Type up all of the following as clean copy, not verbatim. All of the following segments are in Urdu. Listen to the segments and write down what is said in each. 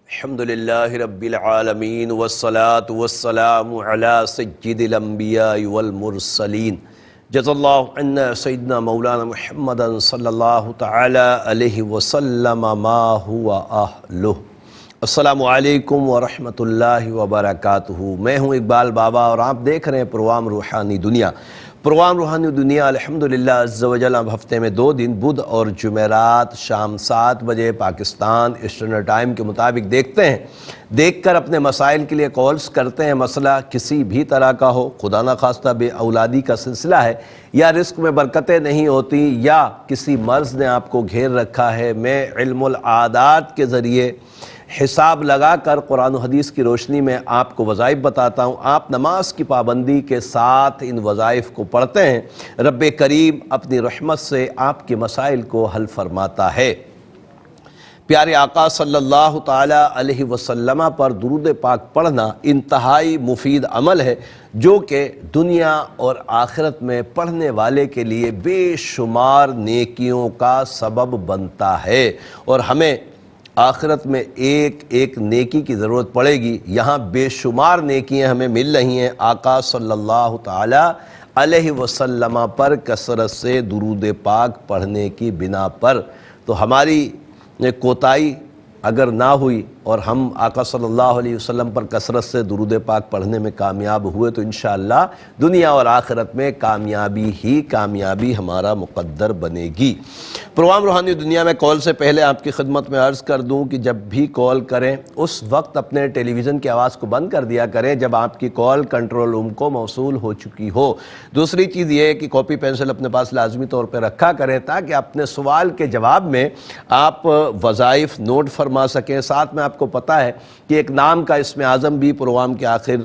الحمدللہ رب العالمین والصلاة والسلام علی سید الانبیاء والمرسلین جزا اللہ عنا سیدنا مولانا محمد صلی اللہ تعالی علیہ وسلم ما ہوا اہلہ۔ السلام علیکم ورحمۃ اللہ وبرکاتہ۔ میں ہوں اقبال بابا اور آپ دیکھ رہے ہیں پروگرام روحانی دنیا۔ پروگرام روحانی دنیا الحمدللہ عز و جل اب ہفتے میں 2 دن بدھ اور جمعرات شام 7 بجے پاکستان اسٹینڈرڈ ٹائم کے مطابق دیکھتے ہیں۔ دیکھ کر اپنے مسائل کے لیے کالز کرتے ہیں۔ مسئلہ کسی بھی طرح کا ہو، خدا نخواستہ بے اولادی کا سلسلہ ہے، یا رزق میں برکتیں نہیں ہوتی، یا کسی مرض نے آپ کو گھیر رکھا ہے، میں علم العادات کے ذریعے حساب لگا کر قرآن و حدیث کی روشنی میں آپ کو وظائف بتاتا ہوں۔ آپ نماز کی پابندی کے ساتھ ان وظائف کو پڑھتے ہیں، رب کریم اپنی رحمت سے آپ کے مسائل کو حل فرماتا ہے۔ پیارے آقا صلی اللہ تعالی علیہ وسلم پر درود پاک پڑھنا انتہائی مفید عمل ہے، جو کہ دنیا اور آخرت میں پڑھنے والے کے لیے بے شمار نیکیوں کا سبب بنتا ہے، اور ہمیں آخرت میں ایک ایک نیکی کی ضرورت پڑے گی۔ یہاں بے شمار نیکیاں ہمیں مل رہی ہیں آقا صلی اللہ تعالی علیہ وسلم پر کثرت سے درود پاک پڑھنے کی بنا پر۔ تو ہماری کوتاہی اگر نہ ہوئی اور ہم آقا صلی اللہ علیہ وسلم پر کثرت سے درود پاک پڑھنے میں کامیاب ہوئے تو انشاءاللہ دنیا اور آخرت میں کامیابی ہی کامیابی ہمارا مقدر بنے گی۔ پروگرام روحانی دنیا میں کال سے پہلے آپ کی خدمت میں عرض کر دوں کہ جب بھی کال کریں اس وقت اپنے ٹیلی ویژن کی آواز کو بند کر دیا کریں جب آپ کی کال کنٹرول روم کو موصول ہو چکی ہو۔ دوسری چیز یہ ہے کہ کاپی پینسل اپنے پاس لازمی طور پہ رکھا کریں تاکہ اپنے سوال کے جواب میں آپ وظائف نوٹ فرما سکیں۔ ساتھ میں آپ کو پتہ ہے کہ ایک نام کا اسم اعظم بھی پروگرام کے آخر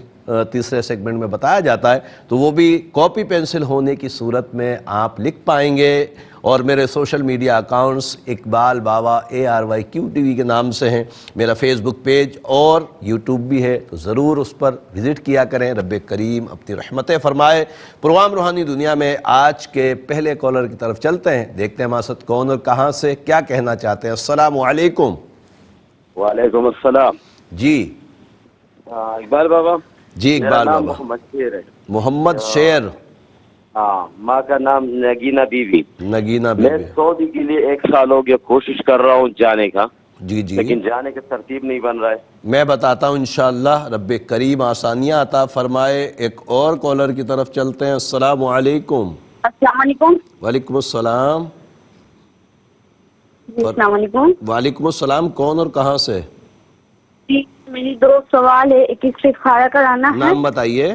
تیسرے سیگمنٹ میں بتایا جاتا ہے، تو وہ بھی کاپی پینسل ہونے کی صورت میں آپ لکھ پائیں گے۔ اور میرے سوشل میڈیا اکاؤنٹس اقبال بابا ARYQ کے نام سے ہیں، میرا فیس بک پیج اور یوٹیوب بھی ہے، تو ضرور اس پر وزٹ کیا کریں۔ رب کریم اپنی رحمتیں فرمائے۔ پروگرام روحانی دنیا میں آج کے پہلے کالر کی طرف چلتے ہیں، دیکھتے ہیں ہمارے ساتھ کون اور کہاں سے کیا کہنا چاہتے ہیں۔ السلام علیکم۔ وعلیکم السلام جی اقبال بابا۔ جی اقبال میرا نام بابا۔ محمد شیر ہے۔ محمد شیر۔ ہاں، ماں کا نام نگینہ بیوی۔ نگینہ میں بیوی۔ سعودی کے لیے 1 سال ہو گیا کوشش کر رہا ہوں جانے کا، جی جی لیکن جانے کا ترتیب نہیں بن رہا ہے۔ میں بتاتا ہوں انشاءاللہ رب کریم آسانیاں عطا فرمائے۔ ایک اور کالر کی طرف چلتے ہیں۔ السلام علیکم۔ السلام علیکم۔ وعلیکم السلام۔ جی السلام علیکم۔ وعلیکم السلام، کون اور کہاں سے؟ جی میری 2 سوال ہے، ایک استخارہ کرانا ہے۔ نام بتائیے۔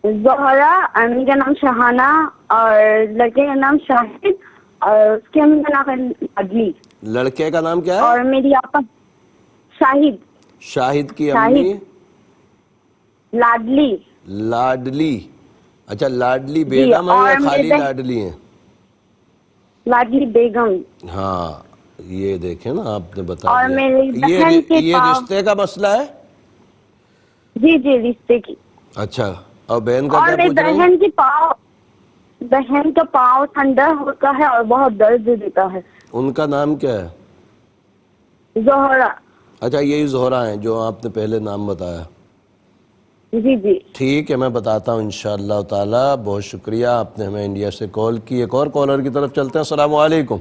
زہرا، امی کا نام شہانہ اور لڑکے کا نام شاہد اور اس کی امی کا نام ہے لاڈلی۔ لڑکے کا نام کیا ہے؟ اور میری آپا شاہد۔ شاہد کی امی لاڈلی۔ لاڈلی۔ اچھا لاڈلی بیگم ہے یا خالی لاڈلی ہیں؟ لاڈلی بیگم۔ ہاں یہ دیکھیں نا آپ نے بتا اور دیا۔ میری بہن کے یہ رشتے کا مسئلہ ہے؟ جی جی رشتے کی۔ اچھا، اور بہن کا اور کیا میری پوچھ رہے ہیں؟ بہن کا پاؤں ٹھنڈا ہوتا ہے اور بہت درد دیتا ہے۔ ان کا نام کیا ہے؟ زہرا۔ اچھا یہی زہرا ہیں جو آپ نے پہلے نام بتایا۔ جی جی ٹھیک ہے، میں بتاتا ہوں انشاءاللہ تعالی۔ بہت شکریہ، آپ نے ہمیں انڈیا سے کال کی۔ ایک اور کالر کی طرف چلتے ہیں۔ السلام علیکم۔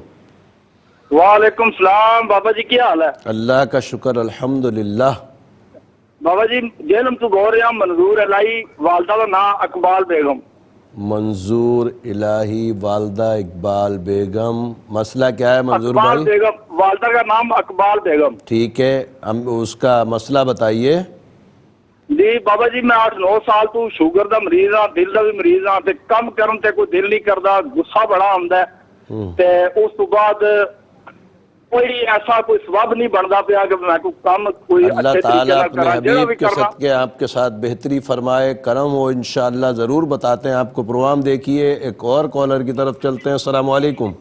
وعلیکم السلام بابا جی، کیا حال ہے؟ اللہ کا شکر الحمدللہ۔ بابا جی جیلم تو گور رہا منظور الہی، والدہ کا نام اقبال بیگم۔ منظور الہی، والدہ اقبال بیگم۔ مسئلہ کیا ہے منظور اقبال بھائی؟ بیگم، والدہ کا نام اقبال بیگم۔ ٹھیک ہے، ہم اس کا مسئلہ بتائیے۔ جی بابا جی میں 8-9 سال تو شوگر دا مریض ہاں، دل دا بھی مریض ہاں، تے کم کرن تے کوئی دل نہیں کردا، غصہ بڑا آندا ہے تے اس تو بعد کوئی ایسا کوئی سبب نہیں بندا پیا کہ میں کو کام کوئی اللہ اچھے تعالیٰ طریقے نال اپنے کراں، جڑا حبیب بھی کے کرنا۔ صدقے آپ کے ساتھ بہتری فرمائے، کرم ہو انشاءاللہ۔ ضرور بتاتے ہیں آپ کو، پروگرام دیکھیے۔ ایک اور کالر کی طرف چلتے ہیں۔ السلام علیکم۔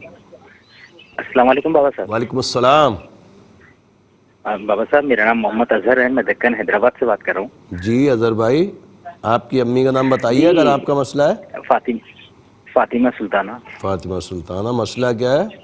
السلام علیکم بابا صاحب۔ وعلیکم السلام۔ بابا صاحب میرا نام محمد اظہر ہے، میں دکن حیدرآباد سے بات کر رہا ہوں۔ جی اظہر بھائی، آپ کی امی کا نام بتائیے اگر آپ کا مسئلہ ہے۔ فاطمہ سلطانہ۔ فاطمہ سلطانہ، مسئلہ کیا ہے؟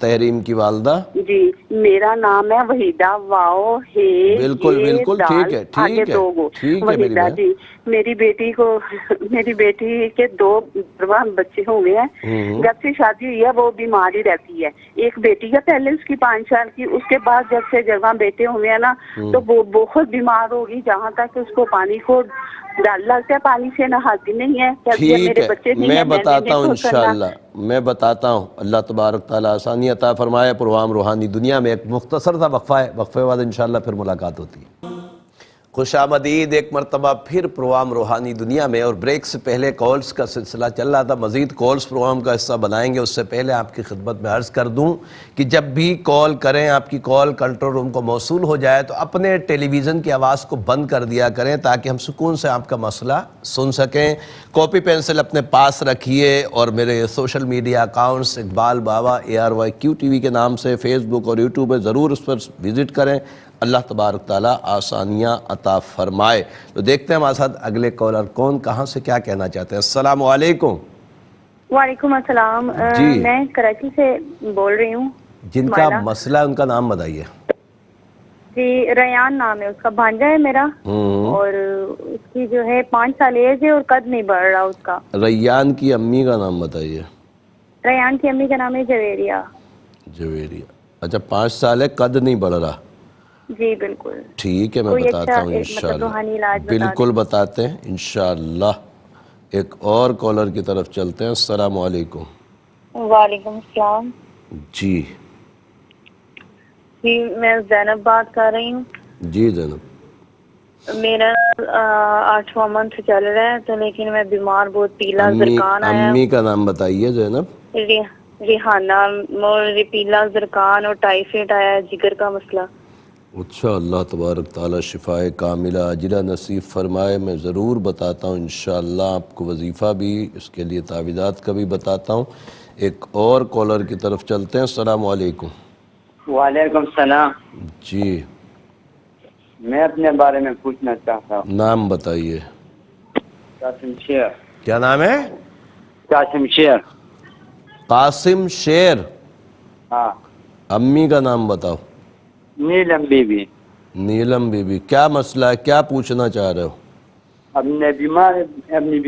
تحریم کی والدہ؟ جی میرا نام ہے وحیدہ واؤ ہے بالکل بالکل ٹھیک ہے ٹھیک ہے ٹھیک ہے میری وحیدہ بہن. جی. میری بیٹی کے 2 جوان بچے ہوئے ہیں. جب سے شادی ہوئی ہے وہ بیمار ہی رہتی ہے. ایک بیٹی ہے پہلے اس کی 5 سال کی, اس کے بعد جب سے جوان بیٹے ہوئے ہیں نا تو وہ بہت بیمار ہوگی, جہاں تک کہ اس کو پانی کو ڈر لگتا ہے, پانی سے نہاتی نہیں ہے. ٹھیک ہے میں بتاتا ہوں انشاءاللہ, میں بتاتا ہوں. اللہ تبارک تعالیٰ آسانی عطا فرمائے. پروگرام روحانی دنیا میں ایک مختصر سا وقفہ ہے, وقفے بعد انشاءاللہ پھر ملاقات ہوتی ہے. خوش آمدید ایک مرتبہ پھر پروگرام روحانی دنیا میں. اور بریک سے پہلے کالز کا سلسلہ چل رہا تھا, مزید کالز پروگرام کا حصہ بنائیں گے. اس سے پہلے آپ کی خدمت میں عرض کر دوں کہ جب بھی کال کریں, آپ کی کال کنٹرول روم کو موصول ہو جائے تو اپنے ٹیلی ویژن کی آواز کو بند کر دیا کریں تاکہ ہم سکون سے آپ کا مسئلہ سن سکیں. کاپی پینسل اپنے پاس رکھیے اور میرے سوشل میڈیا اکاؤنٹس اقبال بابا ARYQ TV کے نام سے فیس بک اور یوٹیوب پہ ضرور اس پر وزٹ کریں. اللہ تبارک تعالیٰ آسانیاں عطا فرمائے. تو دیکھتے ہیں ہمارے ساتھ اگلے کالر کون کہاں سے کیا کہنا چاہتے ہیں. السلام علیکم. وعلیکم السلام. جی میں کراچی سے بول رہی ہوں. جن کا مسئلہ ان کا نام بتائیے. جی ریان نام ہے اس کا, بھانجا ہے میرا, اور اس کی جو ہے 5 سال ایج ہے اور قد نہیں بڑھ رہا اس کا. ریان کی امی کا نام بتائیے. ریان کی امی کا نام ہے جویریہ. جویریہ, اچھا 5 سال ہے, قد نہیں بڑھ رہا. جی بالکل ٹھیک ہے میں بتاتا ہوں انشاءاللہ, بالکل بتاتے ہیں انشاءاللہ. ایک اور کالر کی طرف چلتے ہیں. السلام علیکم. وعلیکم السلام. جی جی میں زینب بات کر رہی ہوں. جی زینب, میرا 8واں منتھ چل رہا ہے تو لیکن میں بیمار, بہت پیلا زرکان آیا. امی کا نام بتائیے زینب. ریحانہ. مجھے پیلا زرکان اور ٹائیفائڈ آیا ہے, جگر کا مسئلہ. اچھا, اللہ تبارک تعالیٰ شفائے کاملہ عاجلہ نصیب فرمائے. میں ضرور بتاتا ہوں انشاءاللہ, آپ کو وظیفہ بھی, اس کے لیے تعویذات کا بھی بتاتا ہوں. ایک اور کالر کی طرف چلتے ہیں. السلام علیکم. وعلیکم السلام. جی میں اپنے بارے میں پوچھنا چاہتا ہوں. نام بتائیے. قاسم شیر. کیا نام ہے؟ قاسم شیر. قاسم شیر. ہاں. امی کا نام بتاؤ. نیلم بی بی. نیلم بی بی, کیا مسئلہ ہے, کیا پوچھنا چاہ رہے ہو؟ اپنی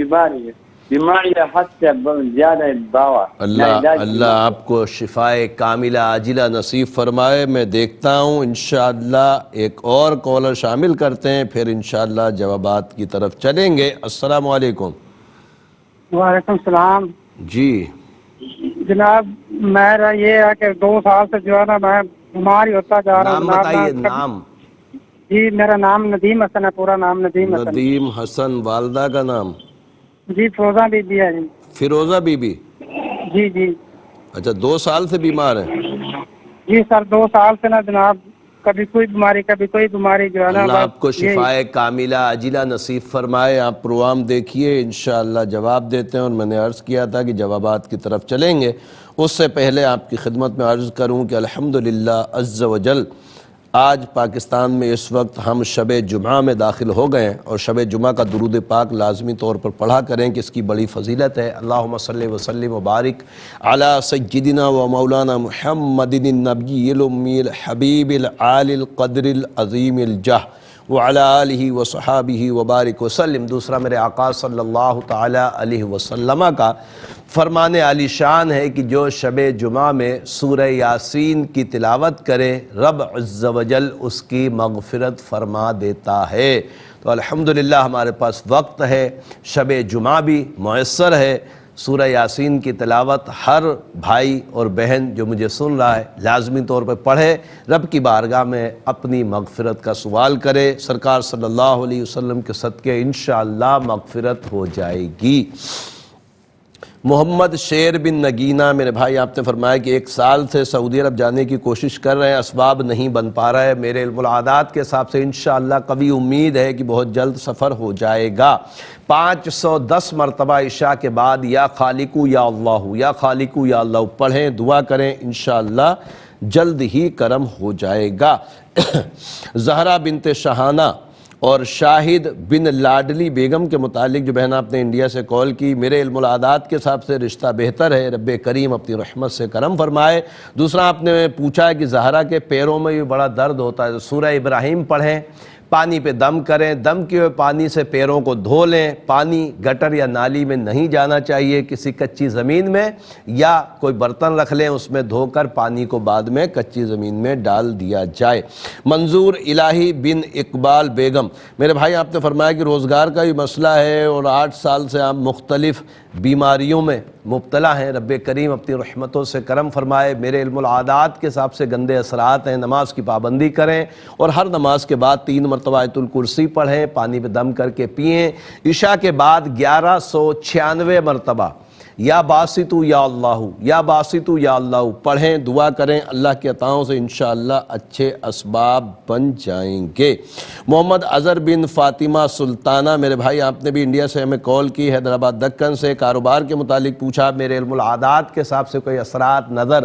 بیماری حد سے زیادہ باوا. اللہ آپ کو شفائے کاملہ عاجلہ نصیب فرمائے. میں دیکھتا ہوں انشاءاللہ ایک اور کالر شامل کرتے ہیں, پھر انشاءاللہ جوابات کی طرف چلیں گے. السلام علیکم. وعلیکم السلام. جی جناب میرا یہ ہے کہ 2 سال سے جو ہے نا میں بیمار ہی ہوتا جا رہا ہوں. نام بتائیے. نام؟ جی میرا نام ندیم حسن ہے, پورا نام ندیم حسن. ندیم حسن. والدہ کا نام؟ جی فروزہ بی بی ہے. جی فیروزہ بی بی. جی جی. اچھا 2 سال سے بیمار ہیں؟ جی سر 2 سال سے نا جناب, کبھی کوئی بیماری کبھی کوئی بیماری جو ہے نا. اللہ آپ کو شفائے کاملہ عاجلہ نصیب فرمائے. آپ پروگرام دیکھیے انشاءاللہ جواب دیتے ہیں, اور میں نے عرض کیا تھا کہ جوابات کی طرف چلیں گے. اس سے پہلے آپ کی خدمت میں عرض کروں کہ الحمدللہ عز و جل آج پاکستان میں اس وقت ہم شب جمعہ میں داخل ہو گئے ہیں, اور شب جمعہ کا درود پاک لازمی طور پر پڑھا کریں کہ اس کی بڑی فضیلت ہے. اللہم صلی وسلم وبارک علی سیدنا و مولانا محمد النبی الامی الحبیب العالی القدر العظیم الجاہ وعلی آلہ وصحابہ وبارک وسلم. دوسرا میرے آقا صلی اللہ تعالی علیہ وسلم کا فرمان عالی شان ہے کہ جو شب جمعہ میں سورہ یاسین کی تلاوت کرے رب عز و جل اس کی مغفرت فرما دیتا ہے. تو الحمدللہ ہمارے پاس وقت ہے, شب جمعہ بھی میسر ہے. سورہ یاسین کی تلاوت ہر بھائی اور بہن جو مجھے سن رہا ہے لازمی طور پہ پڑھے, رب کی بارگاہ میں اپنی مغفرت کا سوال کرے. سرکار صلی اللہ علیہ وسلم کے صدقے انشاءاللہ مغفرت ہو جائے گی. محمد شیر بن نگینہ میرے بھائی, آپ نے فرمایا کہ 1 سال سے سعودی عرب جانے کی کوشش کر رہے ہیں, اسباب نہیں بن پا رہا ہے. میرے علم العادات کے حساب سے انشاءاللہ قوی امید ہے کہ بہت جلد سفر ہو جائے گا. 510 مرتبہ عشاء کے بعد یا خالقو یا اللہ یا خالقو یا اللہ پڑھیں, دعا کریں, انشاءاللہ جلد ہی کرم ہو جائے گا. زہرہ بنت شہانہ اور شاہد بن لاڈلی بیگم کے متعلق جو بہن آپ نے انڈیا سے کال کی، میرے علم العادات کے حساب سے رشتہ بہتر ہے، رب کریم اپنی رحمت سے کرم فرمائے۔ دوسرا آپ نے پوچھا ہے کہ زہرا کے پیروں میں بھی بڑا درد ہوتا ہے، تو سورہ ابراہیم پڑھیں، پانی پہ دم کریں، دم کیے ہوئے پانی سے پیروں کو دھو لیں، پانی گٹر یا نالی میں نہیں جانا چاہیے، کسی کچی زمین میں یا کوئی برتن رکھ لیں اس میں دھو کر پانی کو بعد میں کچی زمین میں ڈال دیا جائے۔ منظور الہی بن اقبال بیگم، میرے بھائی آپ نے فرمایا کہ روزگار کا بھی مسئلہ ہے اور 8 سال سے آپ مختلف بیماریوں میں مبتلا ہیں، رب کریم اپنی رحمتوں سے کرم فرمائے۔ میرے علم العادات کے حساب سے گندے اثرات ہیں، نماز کی پابندی کریں اور ہر نماز کے بعد 3 مرتبہ آیت الکرسی پڑھیں، پانی پہ دم کر کے پئیں۔ عشاء کے بعد 1196 مرتبہ یا باسطو یا اللہ، یا باسطو یا اللہ پڑھیں، دعا کریں، اللہ کی عطاؤں سے انشاءاللہ اچھے اسباب بن جائیں گے۔ محمد اظہر بن فاطمہ سلطانہ، میرے بھائی آپ نے بھی انڈیا سے ہمیں کال کی، حیدرآباد دکن سے، کاروبار کے متعلق پوچھا، میرے علم العادات کے حساب سے کوئی اثرات نظر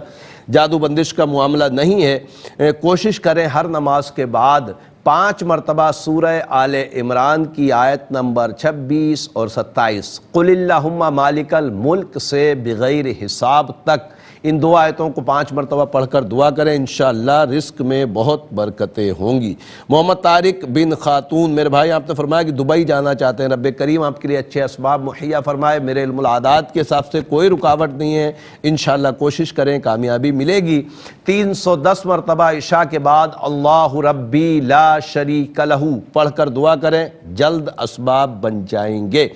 جادو بندش کا معاملہ نہیں ہے، کوشش کریں ہر نماز کے بعد 5 مرتبہ سورہ آل عمران کی آیت نمبر 26 اور 27 قل اللہم مالک الملک سے بغیر حساب تک، ان 2 آیتوں کو 5 مرتبہ پڑھ کر دعا کریں، انشاءاللہ رزق میں بہت برکتیں ہوں گی۔ محمد طارق بن خاتون، میرے بھائی آپ نے فرمایا کہ دبئی جانا چاہتے ہیں، رب کریم آپ کے لیے اچھے اسباب مہیا فرمائے، میرے علم العادات کے حساب سے کوئی رکاوٹ نہیں ہے، انشاءاللہ کوشش کریں کامیابی ملے گی۔ 310 مرتبہ عشاء کے بعد اللہ ربی لا شریک لہ پڑھ کر دعا کریں، جلد اسباب بن جائیں گے۔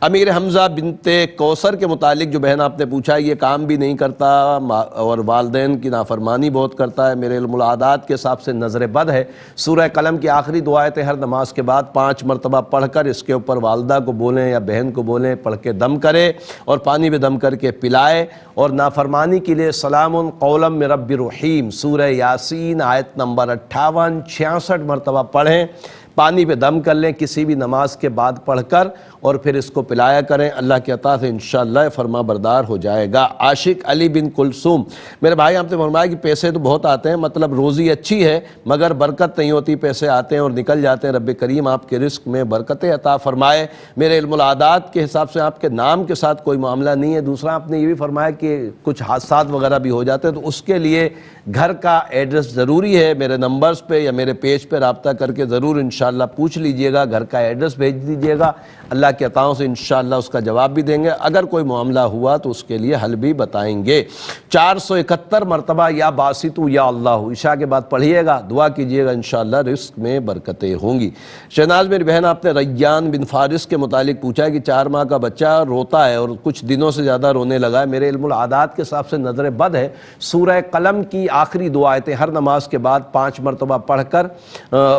امیر حمزہ بنت کوثر کے متعلق جو بہن آپ نے پوچھا، یہ کام بھی نہیں کرتا اور والدین کی نافرمانی بہت کرتا ہے، میرے علم العادات کے حساب سے نظر بد ہے، سورہ قلم کی آخری 2 آیتیں ہر نماز کے بعد 5 مرتبہ پڑھ کر اس کے اوپر والدہ کو بولیں یا بہن کو بولیں، پڑھ کے دم کرے اور پانی میں دم کر کے پلائے، اور نافرمانی کے لیے سلام قولا من رب الرحیم سورہ یاسین آیت نمبر 58 66 مرتبہ پڑھیں، پانی پہ دم کر لیں کسی بھی نماز کے بعد پڑھ کر، اور پھر اس کو پلایا کریں، اللہ کی عطا سے انشاءاللہ فرما بردار ہو جائے گا۔ عاشق علی بن کلثوم، میرے بھائی آپ نے فرمایا کہ پیسے تو بہت آتے ہیں، مطلب روزی اچھی ہے مگر برکت نہیں ہوتی، پیسے آتے ہیں اور نکل جاتے ہیں، رب کریم آپ کے رزق میں برکتیں عطا فرمائے۔ میرے علم العادات کے حساب سے آپ کے نام کے ساتھ کوئی معاملہ نہیں ہے۔ دوسرا آپ نے یہ بھی فرمایا کہ کچھ حادثات وغیرہ بھی ہو جاتے ہیں، تو اس کے لیے گھر کا ایڈریس ضروری ہے، میرے نمبرز پہ یا میرے پیج پہ رابطہ کر کے ضرور انشاءاللہ پوچھ لیجئے گا، گھر کا ایڈریس بھیج دیجئے گا، اللہ کی عطاؤں سے انشاءاللہ اس کا جواب بھی دیں گے، اگر کوئی معاملہ ہوا تو اس کے لیے حل بھی بتائیں گے۔ 471 مرتبہ یا باسطو یا اللہ عشاء کے بعد پڑھیے گا، دعا کیجئے گا، انشاءاللہ رزق میں برکتیں ہوں گی۔ شہناز میری بہن آپ نے ریان بن فارس کے متعلق پوچھا ہے کہ 4 ماہ کا بچہ روتا ہے اور کچھ دنوں سے زیادہ رونے لگا ہے، میرے علم العادات کے حساب سے نظر بد ہے، سورہ قلم کی آخری 2 آیتیں ہر نماز کے بعد 5 مرتبہ پڑھ کر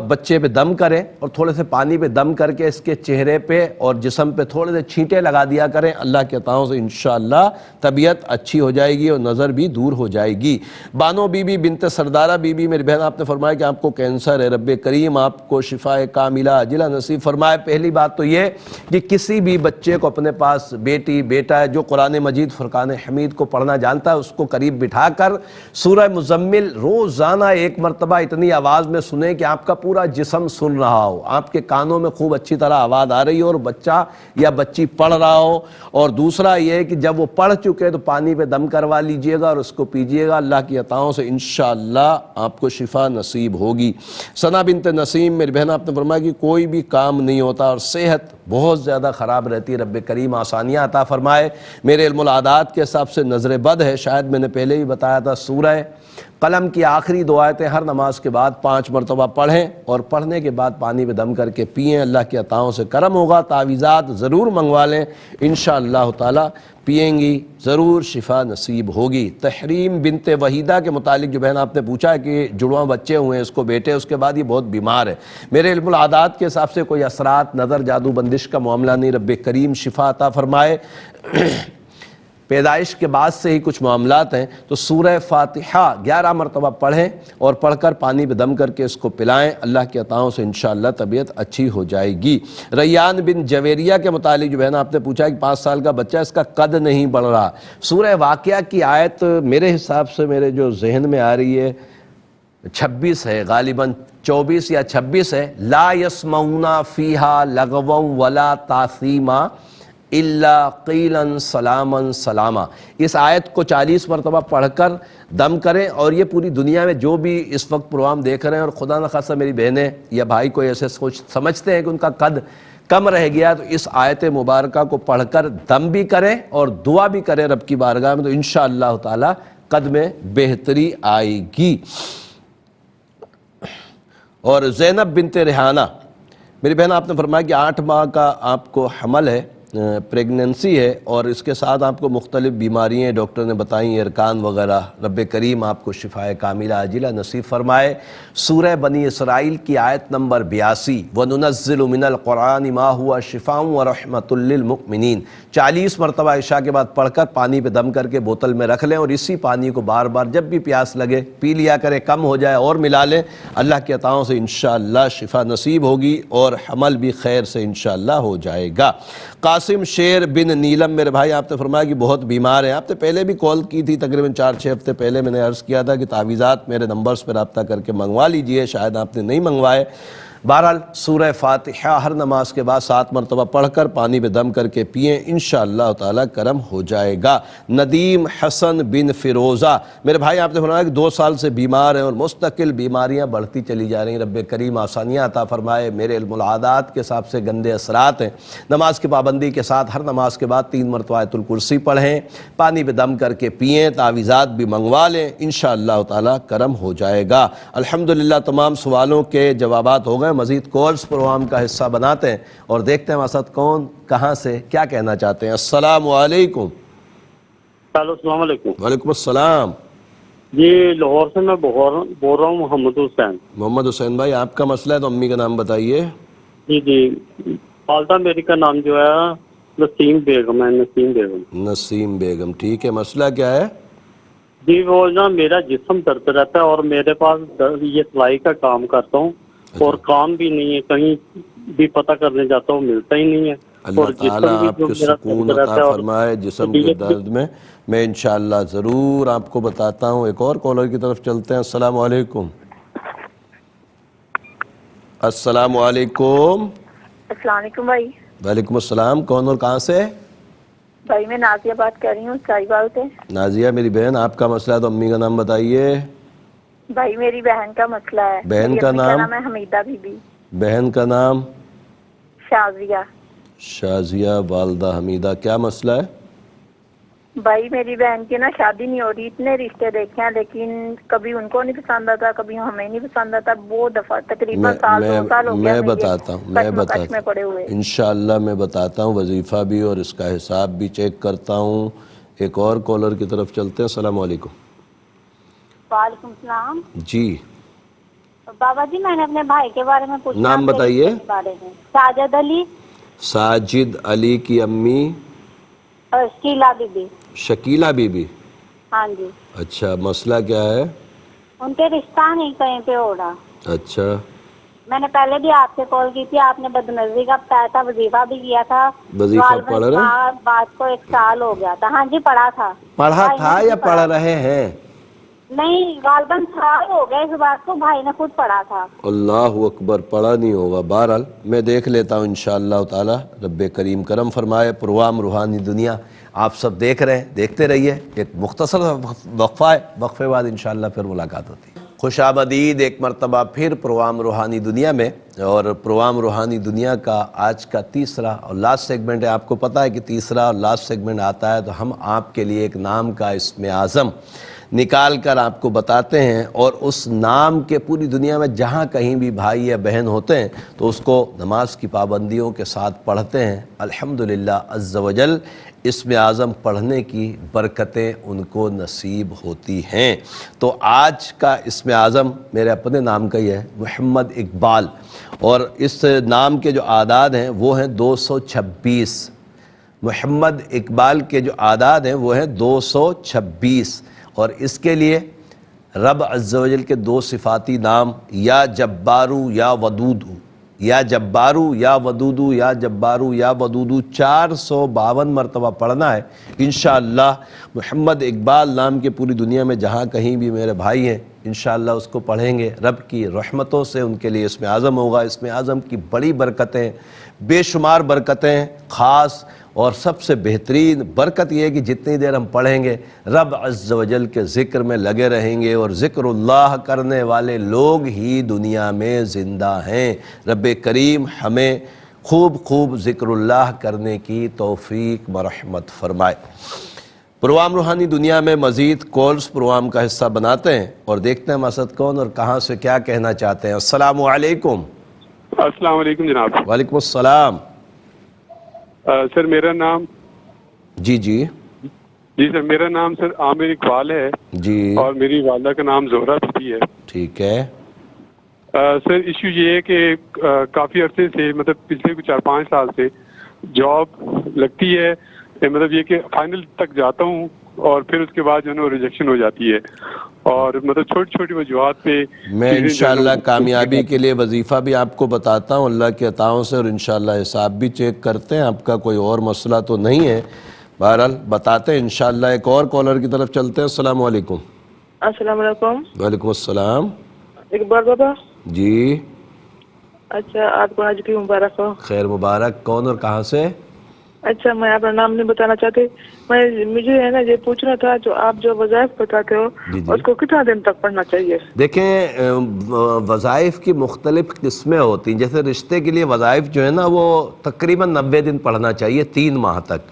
بچے پہ دم کریں اور تھوڑے سے پانی پہ دم کر کے اس کے چہرے پہ اور جسم پہ تھوڑے سے چھینٹے لگا دیا کریں، اللہ کے عطاؤں سے انشاءاللہ طبیعت اچھی ہو جائے گی اور نظر بھی دور ہو جائے گی۔ بانو بی بی بنت سردارہ بی بی، میری بہن آپ نے فرمایا کہ آپ کو کینسر ہے، رب کریم آپ کو شفاء کاملہ عاجلہ نصیب فرمائے۔ پہلی بات تو یہ کہ کسی بھی بچے کو اپنے پاس بیٹی بیٹا ہے جو قرآن مجید فرقان حمید کو پڑھنا جانتا ہے، اس کو قریب بٹھا کر سورہ مزمل روزانہ 1 مرتبہ اتنی آواز میں سنیں کہ آپ کا پورا جسم سن رہا ہو، آپ کے کانوں میں خوب اچھی طرح آواز آ رہی ہو اور بچہ یا بچی پڑھ رہا ہو۔ اور دوسرا یہ کہ جب وہ پڑھ چکے تو پانی پہ دم کروا لیجئے گا اور اس کو پیجئے گا، اللہ کی عطاؤں سے انشاءاللہ آپ کو شفا نصیب ہوگی۔ ثنا بنت نسیم، میری بہن آپ نے فرمایا کہ کوئی بھی کام نہیں ہوتا اور صحت بہت زیادہ خراب رہتی ہے، رب کریم آسانیاں عطا فرمائے۔ میرے علم العادات کے حساب سے نظر بد ہے، شاید میں نے پہلے ہی بتایا تھا، سورہ قلم کی آخری 2 آیتیں ہر نماز کے بعد 5 مرتبہ پڑھیں اور پڑھنے کے بعد پانی پہ دم کر کے پئیں، اللہ کی عطاؤں سے کرم ہوگا۔ تعویذات ضرور منگوا لیں، انشاءاللہ تعالی پئیں گی ضرور شفا نصیب ہوگی۔ تحریم بنت وحیدہ کے متعلق جو بہن آپ نے پوچھا ہے کہ جڑواں بچے ہوئے ہیں اس کو بیٹے، اس کے بعد یہ بہت بیمار ہے، میرے علم العادات کے حساب سے کوئی اثرات نظر جادو بندش کا معاملہ نہیں، رب کریم شفا عطا فرمائے۔ پیدائش کے بعد سے ہی کچھ معاملات ہیں، تو سورہ فاتحہ 11 مرتبہ پڑھیں اور پڑھ کر پانی پہ دم کر کے اس کو پلائیں، اللہ کی عطاؤں سے انشاءاللہ طبیعت اچھی ہو جائے گی۔ ریان بن جویریہ کے متعلق جو بہن آپ نے پوچھا کہ 5 سال کا بچہ اس کا قد نہیں بڑھ رہا، سورہ واقعہ کی آیت میرے حساب سے میرے جو ذہن میں آ رہی ہے 26 ہے غالباً، 24 یا 26 ہے، لا یسمعون فیہا لغوا ولا تاثیما الا قیلا سلاما سلاما۔ اس آیت کو 40 مرتبہ پڑھ کر دم کریں، اور یہ پوری دنیا میں جو بھی اس وقت پروگرام دیکھ رہے ہیں اور خدا نخواستہ میری بہنیں یا بھائی کوئی ایسے سمجھتے ہیں کہ ان کا قد کم رہ گیا، تو اس آیت مبارکہ کو پڑھ کر دم بھی کریں اور دعا بھی کریں رب کی بارگاہ میں، تو انشاءاللہ تعالی قد میں بہتری آئے گی۔ اور زینب بنت ریحانہ، میری بہن آپ نے فرمایا کہ 8 ماہ کا آپ کو حمل ہے، پریگننسی ہے، اور اس کے ساتھ آپ کو مختلف بیماریاں ڈاکٹر نے بتائیں، ارکان وغیرہ، رب کریم آپ کو شفائے کاملہ عاجلہ نصیب فرمائے۔ سورہ بنی اسرائیل کی آیت نمبر 82، وَنُنَزِّلُ مِنَ الْقُرْآنِ مَا هُوَ شِفَاءٌ وَرَحْمَةٌ لِّلْمُؤْمِنِينَ 40 مرتبہ عشاء کے بعد پڑھ کر پانی پہ دم کر کے بوتل میں رکھ لیں، اور اسی پانی کو بار بار جب بھی پیاس لگے پی لیا کریں، کم ہو جائے اور ملا لیں، اللہ کے عطاؤں سے انشاءاللہ شفا نصیب ہوگی اور حمل بھی خیر سے انشاءاللہ ہو جائے گا۔ قاسم شیر بن نیلم، میرے بھائی آپ نے فرمایا کہ بہت بیمار ہیں، آپ نے پہلے بھی کال کی تھی، تقریباً 4-6 ہفتے پہلے میں نے عرض کیا تھا کہ تعویذات میرے نمبرز پہ رابطہ کر کے منگوا لیجئے، شاید آپ نے نہیں منگوائے۔ بہرحال سورہ فاتحہ ہر نماز کے بعد 7 مرتبہ پڑھ کر پانی پہ دم کر کے پئیں، انشاءاللہ تعالی کرم ہو جائے گا۔ ندیم حسن بن فیروزہ، میرے بھائی آپ نے فرمایا کہ 2 سال سے بیمار ہیں اور مستقل بیماریاں بڑھتی چلی جا رہی ہیں، رب کریم آسانیاں عطا فرمائے، میرے علم العادات کے حساب سے گندے اثرات ہیں، نماز کی پابندی کے ساتھ ہر نماز کے بعد 3 مرتبہ آیت الکرسی پڑھیں، پانی پہ دم کر کے پئیں، تعویذات بھی منگوا لیں، انشاءاللہ تعالی کرم ہو جائے گا۔ الحمدللہ تمام سوالوں کے جوابات ہو گئے، مزید کالز پروگرام کا حصہ بناتے ہیں اور دیکھتے ہیں ہمارے ساتھ کون کہاں سے کیا کہنا چاہتے ہیں۔ السلام علیکم۔ ہیلو، السلام علیکم۔ وعلیکم السلام جی، لاہور سے میں بول رہا ہوں، محمد حسین۔ محمد حسین بھائی، آپ کا مسئلہ ہے تو امی کا نام بتائیے۔ جی، والدہ میری کا نام جو ہے نسیم بیگم ہے، نسیم بیگم۔ نسیم بیگم، ٹھیک ہے، مسئلہ کیا ہے؟ جی، وہ نا میرا جسم درد رہتا ہے، اور میرے پاس یہ سلائی کا کام کرتا ہوں، اور کام بھی نہیں ہے، کہیں بھی پتہ کرنے جاتا ہوں ملتا ہی نہیں ہے۔ اللہ تعالیٰ آپ کو سکون عطا فرمائے جسم کے درد میں انشاءاللہ ضرور آپ کو بتاتا ہوں۔ ایک اور کالر کی طرف چلتے ہیں۔ السلام علیکم۔ السلام علیکم۔ السلام علیکم بھائی۔ وعلیکم السلام، کون اور کہاں سے؟ بھائی میں نازیہ بات کر رہی ہوں ساہیوال سے۔ نازیہ میری بہن، آپ کا مسئلہ ہے تو امی کا نام بتائیے۔ بھائی میری بہن کا مسئلہ ہے۔ بہن کا نام؟ ہے حمیدہ بی بی۔ بہن کا نام؟ شازیہ۔ شازیہ والدہ حمیدہ، کیا مسئلہ ہے؟ بھائی میری بہن کی نا شادی نہیں ہو رہی، اتنے رشتے دیکھے ہیں لیکن کبھی ان کو نہیں پسند آتا، کبھی ہمیں نہیں پسند آتا، بہت دفعہ تقریباً 2 سال ہو گیا۔ میں بتاتا ہوں انشاءاللہ میں بتاتا ہوں، وظیفہ بھی اور اس کا حساب بھی چیک کرتا ہوں۔ ایک اور کالر کی طرف چلتے ہیں۔ السلام علیکم۔ وعلیکم السلام۔ جی بابا جی، میں نے اپنے بھائی کے بارے میں پوچھنا، نام بتائیے۔ ساجد علی۔ ساجد علی کی امی؟ شکیلہ بی بی۔ شکیلہ بی بی، ہاں جی۔ اچھا، مسئلہ کیا ہے؟ ان کے رشتہ نہیں کہیں پہ ہو رہا۔ اچھا، میں نے پہلے بھی آپ سے کال کی تھی، آپ نے بدنظری کا بتایا تھا، وظیفہ بھی کیا تھا۔ وظیفہ پڑھ رہے ہیں؟ بات کو 1 سال ہو گیا تھا۔ ہاں جی، پڑھا تھا۔ پڑھا تھا یا پڑھ رہے ہیں؟ نہیں، غالباً سال ہو گیا اس بات کو، بھائی نے خود پڑھا تھا۔ اللہ اکبر، پڑھا نہیں ہوگا۔ بہرحال میں دیکھ لیتا ہوں انشاءاللہ تعالی، رب کریم کرم فرمائے۔ پروگرام روحانی دنیا آپ سب دیکھ رہے ہیں، دیکھتے رہیے۔ ایک مختصر وقفہ ہے، وقفے بعد انشاءاللہ پھر ملاقات ہوتی ہے۔ خوش آمدید ایک مرتبہ پھر پروگرام روحانی دنیا میں، اور پروگرام روحانی دنیا کا آج کا تیسرا اور لاسٹ سیگمنٹ ہے۔ آپ کو پتہ ہے کہ تیسرا اور لاسٹ سیگمنٹ آتا ہے تو ہم آپ کے لیے ایک نام کا اسم اعظم نکال کر آپ کو بتاتے ہیں، اور اس نام کے پوری دنیا میں جہاں کہیں بھی بھائی یا بہن ہوتے ہیں تو اس کو نماز کی پابندیوں کے ساتھ پڑھتے ہیں۔ الحمدللہ عز و جل اسم اعظم پڑھنے کی برکتیں ان کو نصیب ہوتی ہیں۔ تو آج کا اسم اعظم میرے اپنے نام کا ہی ہے، محمد اقبال، اور اس نام کے جو اعداد ہیں وہ ہیں 226۔ محمد اقبال کے جو اعداد ہیں وہ ہیں 226، اور اس کے لیے رب عز و جل کے 2 صفاتی نام، یا جبارو یا ودودو، یا جبارو یا ودودو، یا جبارو یا ودودو 452 مرتبہ پڑھنا ہے انشاءاللہ۔ محمد اقبال نام کے پوری دنیا میں جہاں کہیں بھی میرے بھائی ہیں انشاءاللہ اس کو پڑھیں گے، رب کی رحمتوں سے ان کے لیے اسم اعظم ہوگا۔ اسم اعظم کی بڑی برکتیں، بے شمار برکتیں، خاص اور سب سے بہترین برکت یہ ہے کہ جتنی دیر ہم پڑھیں گے رب عز و جل کے ذکر میں لگے رہیں گے، اور ذکر اللہ کرنے والے لوگ ہی دنیا میں زندہ ہیں۔ رب کریم ہمیں خوب خوب ذکر اللہ کرنے کی توفیق مرحمت فرمائے۔ پروگرام روحانی دنیا میں مزید کالز پروگرام کا حصہ بناتے ہیں اور دیکھتے ہیں مسعد کون اور کہاں سے کیا کہنا چاہتے ہیں۔ السلام علیکم۔ السلام علیکم جناب۔ وعلیکم السلام۔ سر میرا نام جی سر میرا نام سر عامر اقبال ہے جی، اور میری والدہ کا نام زہرا بھی ہے۔ ٹھیک ہے سر ایشو یہ ہے کہ کافی عرصے سے مطلب پچھلے 4-5 سال سے جاب لگتی ہے، مطلب یہ کہ فائنل تک جاتا ہوں اور پھر اس کے بعد جو ہے نا ریجیکشن ہو جاتی ہے، اور مطلب چھوٹی چھوٹی وجوہات پہ میں انشاءاللہ کامیابی کے لیے وظیفہ بھی آپ کو بتاتا ہوں اللہ کے عطاؤں سے، اور انشاءاللہ حساب بھی چیک کرتے ہیں، آپ کا کوئی اور مسئلہ تو نہیں ہے، بہرحال بتاتے ہیں انشاءاللہ۔ ایک اور کالر کی طرف چلتے ہیں۔ السلام علیکم۔ السلام علیکم۔ وعلیکم السلام۔ اقبال بابا جی اچھا، آپ کو حج کی مبارک ہو۔ خیر مبارک، کون اور کہاں سے؟ اچھا، میں اپنا نام نہیں بتانا چاہتی، مجھے ہے نا یہ پوچھنا تھا، جو آپ جو وظائف بتاتے ہو اس کو کتنا دن تک پڑھنا چاہیے؟ دیکھیں وظائف کی مختلف قسمیں ہوتی ہیں، جیسے رشتے کے لیے وظائف جو ہے نا وہ تقریباً 90 دن پڑھنا چاہیے، 3 ماہ تک۔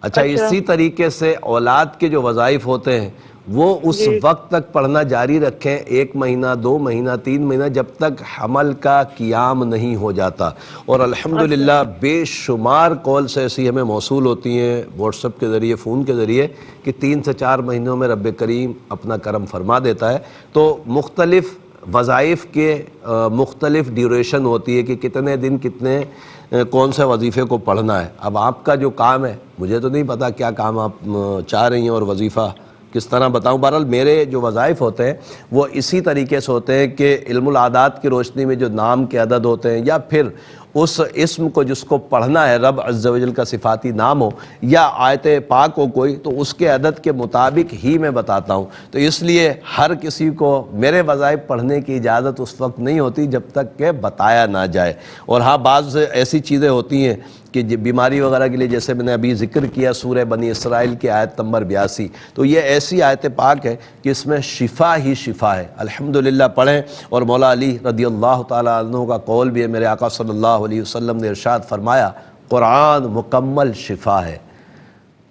اچھا اسی طریقے سے اولاد کے جو وظائف ہوتے ہیں وہ اس وقت تک پڑھنا جاری رکھیں، 1 مہینہ 2 مہینہ 3 مہینہ، جب تک حمل کا قیام نہیں ہو جاتا۔ اور الحمدللہ بے شمار کالز ایسی ہمیں موصول ہوتی ہیں واٹس ایپ کے ذریعے، فون کے ذریعے، کہ 3 سے 4 مہینوں میں رب کریم اپنا کرم فرما دیتا ہے۔ تو مختلف وظائف کے مختلف ڈیوریشن ہوتی ہے کہ کتنے دن کتنے کون سے وظیفے کو پڑھنا ہے۔ اب آپ کا جو کام ہے، مجھے تو نہیں پتا کیا کام آپ چاہ رہی ہیں اور وظیفہ کس طرح بتاؤں، بہرحال میرے جو وظائف ہوتے ہیں وہ اسی طریقے سے ہوتے ہیں کہ علم العادات کی روشنی میں جو نام کے عدد ہوتے ہیں، یا پھر اس اسم کو جس کو پڑھنا ہے، رب عز و جل کا صفاتی نام ہو یا آیت پاک ہو کوئی، تو اس کے عدد کے مطابق ہی میں بتاتا ہوں۔ تو اس لیے ہر کسی کو میرے وظائف پڑھنے کی اجازت اس وقت نہیں ہوتی جب تک کہ بتایا نہ جائے۔ اور ہاں بعض ایسی چیزیں ہوتی ہیں کہ بیماری وغیرہ کے لیے، جیسے میں نے ابھی ذکر کیا سورہ بنی اسرائیل کی آیت نمبر 82، تو یہ ایسی آیت پاک ہے کہ اس میں شفا ہی شفا ہے۔ الحمدللہ پڑھیں۔ اور مولا علی رضی اللہ تعالیٰ عنہ کا قول بھی ہے، میرے آقا صلی اللہ علیہ وسلم نے ارشاد فرمایا قرآن مکمل شفا ہے،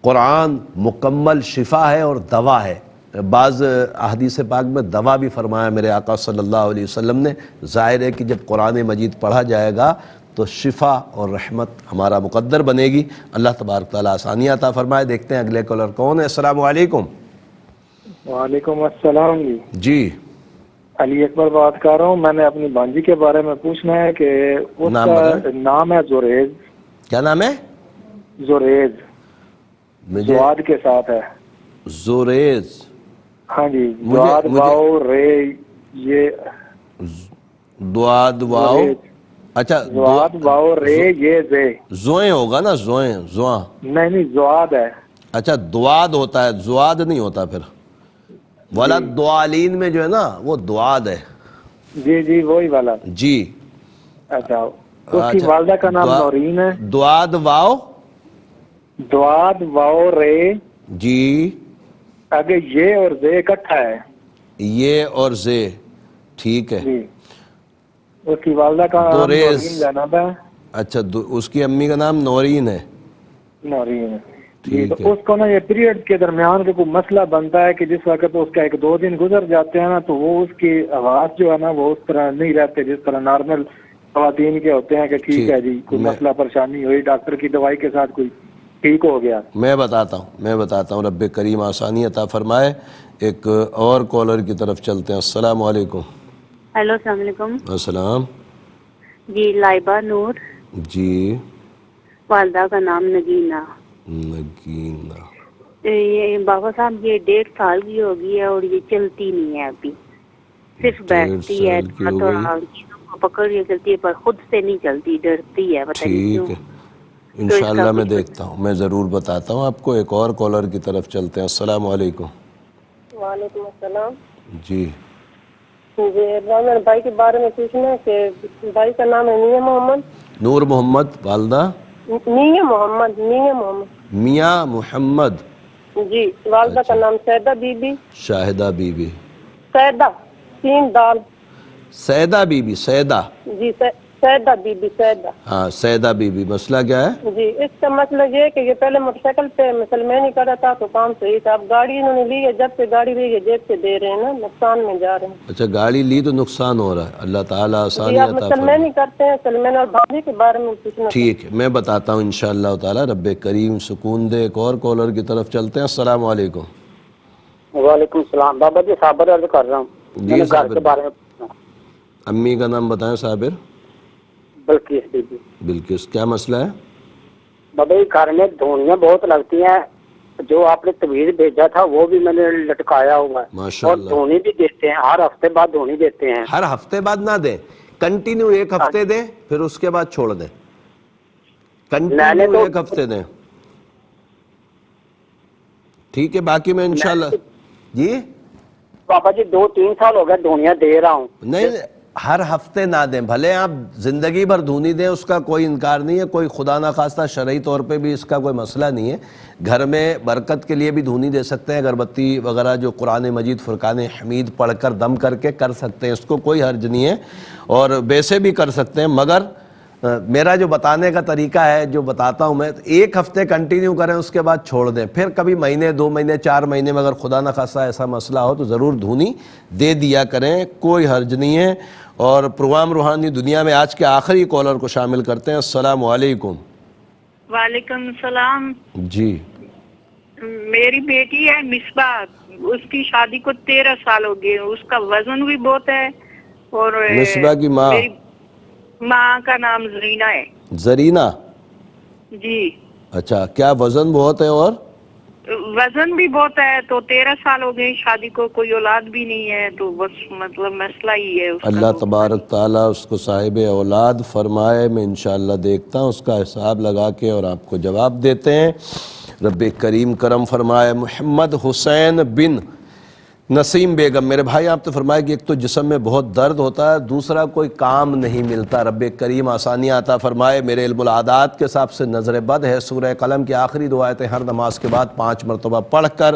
قرآن مکمل شفا ہے اور دوا ہے۔ بعض احادیث پاک میں دوا بھی فرمایا میرے آقا صلی اللہ علیہ وسلم نے۔ ظاہر ہے کہ جب قرآن مجید پڑھا جائے گا تو شفا اور رحمت ہمارا مقدر بنے گی۔ اللہ تبارک تعالیٰ آسانیاں عطا فرمائے۔ دیکھتے ہیں اگلے کالر کون ہے۔ السلام علیکم۔ وعلیکم السلام جی علی اکبر بات کر رہا ہوں۔ میں نے اپنی بانجی کے بارے میں پوچھنا ہے کہ اس کا نام ہے زوریز۔ کیا نام ہے؟ زوریز، زواد کے ساتھ ہے۔ زوریز؟ ہاں جی، زواد واو رے، یہ دواد واو، اچھا زواد واو رے یہ زے، زوئیں ہوگا نا، زوئیں، زواں نہیں زواد ہے۔ اچھا دواد ہوتا ہے، زواد نہیں ہوتا پھر۔ والا دوالین میں جو ہے نا وہ دواد ہے۔ جی جی وہی والا جی۔ اچھا اس کی والدہ کا نام نورین ہے۔ دواد واو، دواد واو رے جی، آگے یہ اور زے اکٹھا ہے، یہ اور زے، ٹھیک ہے جی۔ اس کی والدہ کا نام نورین زینب ہے۔ اچھا اس کی امی کا نام نورین ہے۔ نورین جی، تو اس کو نا یہ پیریڈ کے درمیان کے کوئی مسئلہ بنتا ہے کہ جس وقت اس کا 1-2 دن گزر جاتے ہیں نا، تو وہ اس کی آواز جو ہے نا وہ اس طرح نہیں رہتے جس طرح نارمل خواتین کے ہوتے ہیں کہ ٹھیک ہے جی کوئی مسئلہ پریشانی ہوئی، ڈاکٹر کی دوائی کے ساتھ کوئی ٹھیک ہو گیا۔ میں بتاتا ہوں رب کریم آسانی عطا فرمائے۔ ایک اور کالر کی طرف چلتے ہیں۔ السلام علیکم۔ ہیلو السلام علیکم۔ السلام جی لائبہ نور۔ جی۔ والدہ کا نام نگینہ۔ نگینہ۔ یہ بابا صاحب یہ 1.5 سال کی ہوگی ہے اور یہ چلتی نہیں ہے، ابھی صرف بیٹھتی ہے، تھوڑا چیزوں کو پکڑ کے چلتی ہے پر خود سے نہیں چلتی، ڈرتی ہے، پتہ نہیں کیوں۔ ٹھیک ہے انشاءاللہ میں دیکھتا ہوں، میں ضرور بتاتا ہوں آپ کو۔ ایک اور کالر کی طرف چلتے ہیں۔ السلام علیکم۔ وعلیکم السلام۔ جی جی میرے بھائی کے بارے میں پوچھنا ہے کہ بھائی کا نام ہے میاں محمد. نور محمد. والدہ؟ میاں محمد. میاں محمد. جی. والدہ کا نام سیدہ بی بی. شاہدہ بی بی. سیدہ 3 دال. سیدہ بی بی. سیدہ. جی سیدہ بی بی. سیدہ. ہاں سیدہ بی بی. مسئلہ کیا ہے؟ جی اس کا مسئلہ یہ ہے کہ یہ پہلے موٹر سائیکل پہ مسلمانی کر رہا تھا تو کام صحیح تھا. اب گاڑی انہوں نے لی ہے, جب سے گاڑی لی ہے جیب سے دے رہے ہیں نا, نقصان میں جا رہے ہیں. اچھا گاڑی لی تو نقصان ہو رہا ہے. اللہ تعالیٰ آسانی عطا فرمائے. مسلمانی کرتے ہیں, سلمان اور بھابھی کے بارے میں پوچھنا. ٹھیک ہے میں بتاتا ہوں انشاءاللہ تعالیٰ. رب کریم سکون دے. ایک اور کالر کی طرف چلتے ہیں. السلام علیکم. وعلیکم السلام. بابا جی صابر عرض کر رہا ہوں. جی صابر کے بارے میں پوچھنا. امی کا نام بتائیں. صابر. بلکیس بی بی. بلکیس. کیا مسئلہ ہے؟ بابا جی گھر میں دھونیاں بہت لگتی ہیں. جو آپ نے تویز بھیجا تھا وہ بھی میں نے لٹکایا ہوا ہے. ماشاءاللہ. اور دھونی بھی دیتے ہیں, ہر ہفتے بعد دھونی دیتے ہیں. ہر ہفتے بعد نہ دیں, کنٹینیو 1 ہفتے دیں پھر اس کے بعد چھوڑ دیں. کنٹینیو 1 ہفتے دیں. ٹھیک ہے باقی میں انشاءاللہ. جی پاپا جی 2-3 سال ہو گئے دھونیاں دے رہا ہوں. نہیں ہر ہفتے نہ دیں, بھلے آپ زندگی بھر دھونی دیں, اس کا کوئی انکار نہیں ہے. کوئی خدا نہ خواستہ شرعی طور پہ بھی اس کا کوئی مسئلہ نہیں ہے. گھر میں برکت کے لیے بھی دھونی دے سکتے ہیں. اگربتی وغیرہ جو قرآن مجید فرقان حمید پڑھ کر دم کر کے کر سکتے ہیں, اس کو کوئی حرج نہیں ہے. اور ویسے بھی کر سکتے ہیں. مگر میرا جو بتانے کا طریقہ ہے جو بتاتا ہوں میں, 1 ہفتے کنٹینیو کریں اس کے بعد چھوڑ دیں. پھر کبھی مہینے 2 مہینے 4 مہینے میں اگر خدا نہ خواستہ ایسا مسئلہ ہو تو ضرور دھونی دے دیا کریں, کوئی حرج نہیں ہے. اور پروگرام روحانی دنیا میں آج کے آخری کالر کو شامل کرتے ہیں. السلام علیکم. وعلیکم السلام. جی میری بیٹی ہے مصباح, اس کی شادی کو 13 سال ہو گئے. اس کا وزن بھی بہت ہے. اور مصباح کی ماں؟ میری ماں کا نام زرینہ ہے. زرینہ. جی. اچھا کیا وزن بہت ہے اور وزن بھی بہت ہے, تو 13 سال ہو گئے شادی کو, کوئی اولاد بھی نہیں ہے, تو بس مطلب مسئلہ ہی ہے. اللہ تبارک تعالیٰ اس کو صاحب اولاد فرمائے. میں انشاءاللہ دیکھتا ہوں اس کا حساب لگا کے اور آپ کو جواب دیتے ہیں. رب کریم کرم فرمائے. محمد حسین بن نسیم بیگم, میرے بھائی آپ نے فرمایا کہ ایک تو جسم میں بہت درد ہوتا ہے, دوسرا کوئی کام نہیں ملتا. رب کریم آسانیاں عطا فرمائے. میرے علم العادات کے حساب سے نظر بد ہے. سورہ قلم کی آخری 2 آیتیں ہر نماز کے بعد 5 مرتبہ پڑھ کر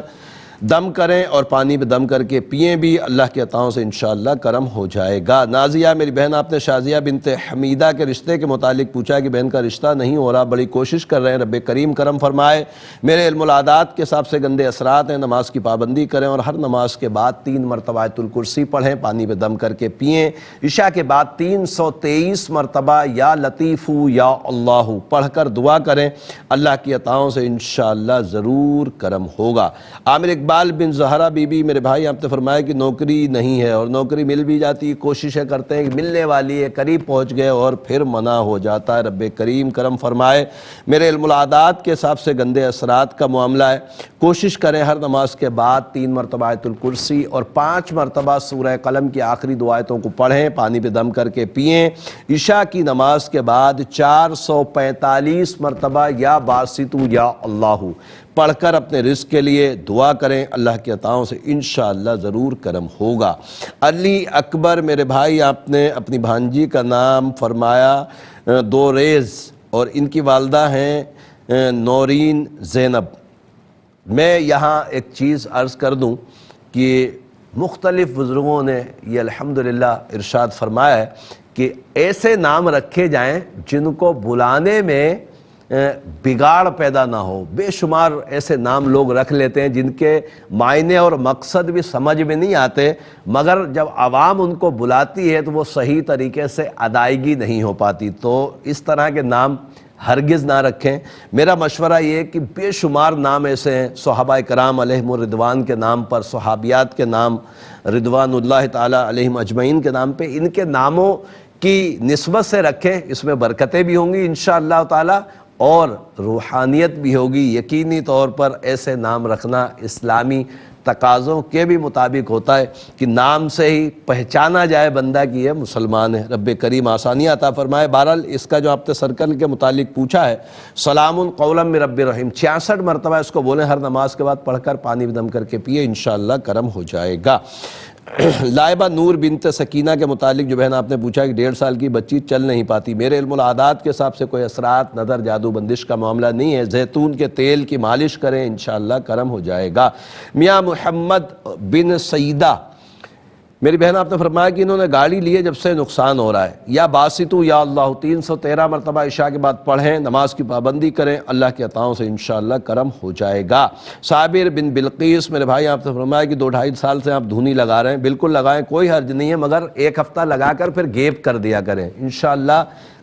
دم کریں اور پانی پہ دم کر کے پئیں بھی. اللہ کے عطاؤں سے انشاءاللہ کرم ہو جائے گا. نازیہ میری بہن, آپ نے شازیہ بنت حمیدہ کے رشتے کے متعلق پوچھا کہ بہن کا رشتہ نہیں ہو رہا, بڑی کوشش کر رہے ہیں. رب کریم کرم فرمائے. میرے علم العادات کے حساب سے گندے اثرات ہیں. نماز کی پابندی کریں اور ہر نماز کے بعد 3 مرتبہ آیت الکرسی پڑھیں, پانی پہ دم کر کے پئیں. عشاء کے بعد 323 مرتبہ یا لطیف یا اللہ پڑھ کر دعا کریں. اللہ کی عطاؤں سے انشاءاللہ ضرور کرم ہوگا. عامر اقبال بن زہرہ بی بی, میرے بھائی آپ نے فرمایا کہ نوکری نہیں ہے, اور نوکری مل بھی جاتی, کوششیں کرتے ہیں کہ ملنے والی ہے, قریب پہنچ گئے اور پھر منع ہو جاتا ہے. رب کریم کرم فرمائے. میرے علم العادات کے حساب سے گندے اثرات کا معاملہ ہے. کوشش کریں ہر نماز کے بعد 3 مرتبہ آیت الکرسی اور 5 مرتبہ سورہ قلم کی آخری 2 آیتوں کو پڑھیں, پانی پہ دم کر کے پئیں. عشاء کی نماز کے بعد 445 مرتبہ یا باسطو یا اللہ پڑھ کر اپنے رزق کے لیے دعا کریں. اللہ کے عطاؤں سے انشاءاللہ ضرور کرم ہوگا. علی اکبر, میرے بھائی آپ نے اپنی بھانجی کا نام فرمایا دوریز, اور ان کی والدہ ہیں نورین زینب. میں یہاں ایک چیز عرض کر دوں کہ مختلف بزرگوں نے یہ الحمدللہ ارشاد فرمایا ہے کہ ایسے نام رکھے جائیں جن کو بلانے میں بگاڑ پیدا نہ ہو. بے شمار ایسے نام لوگ رکھ لیتے ہیں جن کے معنی اور مقصد بھی سمجھ میں نہیں آتے, مگر جب عوام ان کو بلاتی ہے تو وہ صحیح طریقے سے ادائیگی نہیں ہو پاتی. تو اس طرح کے نام ہرگز نہ رکھیں. میرا مشورہ یہ ہے کہ بے شمار نام ایسے ہیں, صحابہ کرام علیہم الرضوان کے نام پر, صحابیات کے نام رضوان اللہ تعالی علیہم اجمعین کے نام پہ, ان کے ناموں کی نسبت سے رکھیں. اس میں برکتیں بھی ہوں گی انشاءاللہ تعالی اور روحانیت بھی ہوگی. یقینی طور پر ایسے نام رکھنا اسلامی تقاضوں کے بھی مطابق ہوتا ہے کہ نام سے ہی پہچانا جائے بندہ کہ یہ مسلمان ہے۔ رب کریم آسانیاں عطا فرمائے۔ بہرحال اس کا جو آپ نے سرکل کے متعلق پوچھا ہے، سلام قولا من رب رحیم، 66 مرتبہ اس کو بولیں، ہر نماز کے بعد پڑھ کر پانی دم کر کے پیے، انشاءاللہ کرم ہو جائے گا۔ لائبہ نور بنت سکینہ کے متعلق جو بہن آپ نے پوچھا کہ 1.5 سال کی بچی چل نہیں پاتی، میرے علم العادات کے حساب سے کوئی اثرات نظر جادو بندش کا معاملہ نہیں ہے، زیتون کے تیل کی مالش کریں، انشاءاللہ کرم ہو جائے گا۔ میاں محمد بن سیدہ، میری بہن آپ نے فرمایا کہ انہوں نے گاڑی لیے جب سے نقصان ہو رہا ہے، یا باسطو یا اللہ 313 مرتبہ عشاء کے بعد پڑھیں، نماز کی پابندی کریں، اللہ کی عطاؤں سے انشاءاللہ کرم ہو جائے گا۔ صابر بن بلقیس، میرے بھائی آپ نے فرمایا کہ 2-2.5 سال سے آپ دھونی لگا رہے ہیں، بالکل لگائیں، کوئی حرج نہیں ہے، مگر 1 ہفتہ لگا کر پھر گیپ کر دیا کریں، انشاءاللہ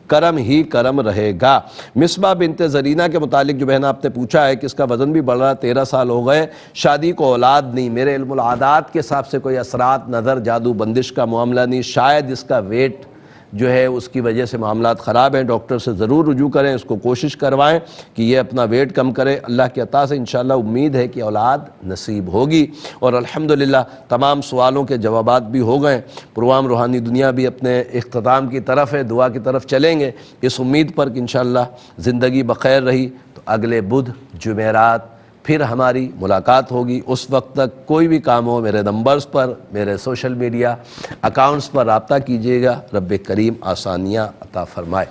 کرم ہی کرم رہے گا۔ مصباح بنت زرینہ کے متعلق جو بہن آپ نے پوچھا ہے کہ اس کا وزن بھی بڑھ رہا ہے، 13 سال ہو گئے، شادی کو اولاد نہیں، میرے علم العادات کے حساب سے کوئی اثرات نظر جادو بندش کا معاملہ نہیں، شاید اس کا ویٹ جو ہے اس کی وجہ سے معاملات خراب ہیں، ڈاکٹر سے ضرور رجوع کریں، اس کو کوشش کروائیں کہ یہ اپنا ویٹ کم کرے، اللہ کی عطا سے انشاءاللہ امید ہے کہ اولاد نصیب ہوگی۔ اور الحمدللہ تمام سوالوں کے جوابات بھی ہو گئے، پروگرام روحانی دنیا بھی اپنے اختتام کی طرف ہے، دعا کی طرف چلیں گے اس امید پر کہ انشاءاللہ زندگی بخیر رہی تو اگلے بدھ جمعرات پھر ہماری ملاقات ہوگی۔ اس وقت تک کوئی بھی کام ہو میرے نمبرز پر، میرے سوشل میڈیا اکاؤنٹس پر رابطہ کیجیے گا، رب کریم آسانیاں عطا فرمائے۔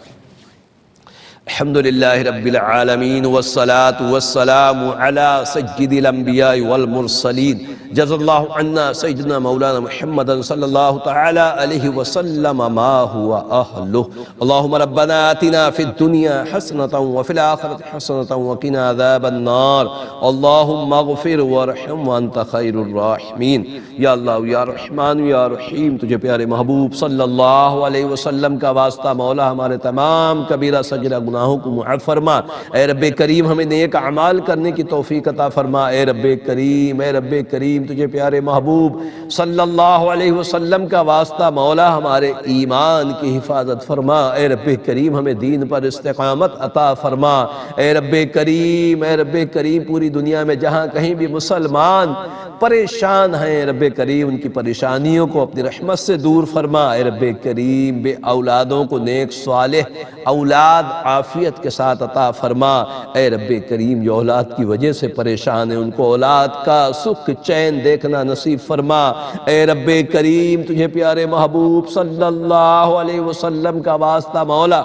الحمدللہ رب العالمین والصلاة والسلام علی سید الانبیاء والمرسلین، جز اللہ عنا سیدنا مولانا محمد صلی اللہ تعالی علیہ وسلم ما ہوا اہلہ۔ اللہم ربنا آتنا فی الدنیا حسنة وفی الآخرة حسنة وقنا عذاب النار، اللہم اغفر وارحم وانت خیر الراحمین۔ یا اللہ یا رحمان یا رحیم، تجھے پیارے محبوب صلی اللہ علیہ وسلم کا واسطہ مولا ہمارے تمام کبیرہ سجرہ گناہوں کو معاف فرما، اے رب کریم ہمیں نیک اعمال کرنے کی توفیق عطا فرما، اے رب کریم، اے رب کریم تجھے پیارے محبوب صلی اللہ علیہ وسلم کا واسطہ مولا ہمارے ایمان کی حفاظت فرما، اے رب کریم ہمیں دین پر استقامت عطا فرما، اے رب کریم، اے رب کریم پوری دنیا میں جہاں کہیں بھی مسلمان پریشان ہیں، رب کریم ان کی پریشانیوں کو اپنی رحمت سے دور فرما، اے رب کریم بے اولادوں کو نیک صالح اولاد عافیت کے ساتھ عطا فرما، اے رب کریم جو اولاد کی وجہ سے پریشان ہیں ان کو اولاد کا سکھ چین دیکھنا نصیب فرما، اے رب کریم تجھے پیارے محبوب صلی اللہ علیہ وسلم کا واسطہ مولا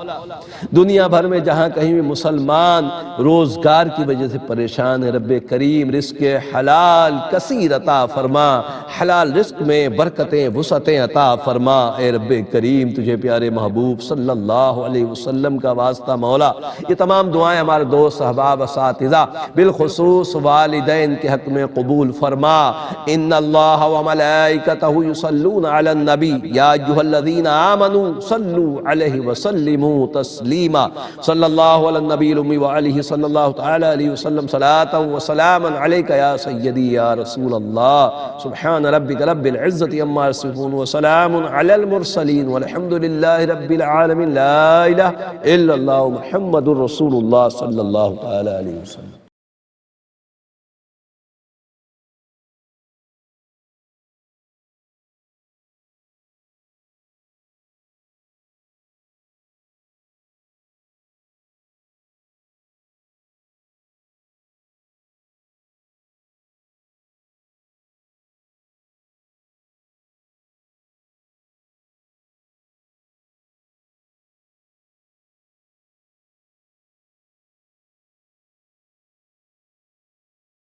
دنیا بھر میں جہاں کہیں بھی مسلمان روزگار کی وجہ سے پریشان ہے، رب کریم رزق حلال کثیر عطا فرما، حلال رزق میں برکتیں وسعتیں عطا فرما، اے رب کریم تجھے پیارے محبوب صلی اللہ علیہ وسلم کا واسطہ مولا یہ تمام دعائیں ہمارے دوست احباب اساتذہ بالخصوص والدین کے حق میں قبول فرما۔ ان اللہ وملائکتہ یصلون علی النبی یا ایھا الذین آمنوا صلوا علیہ وسلموا تسلیما، صلی اللہ علی النبی الامی وآلہ صلی اللہ تعالی علیہ وسلم صلاۃ وسلاما علیک یا سیدی یا رسول اللہ، سبحان ربک رب العزت عما یصفون وسلام علی المرسلین والحمد للہ رب العالمین، لا الہ الا اللہ محمد الرسول اللہ صلی اللہ تعالی علیہ وسلم۔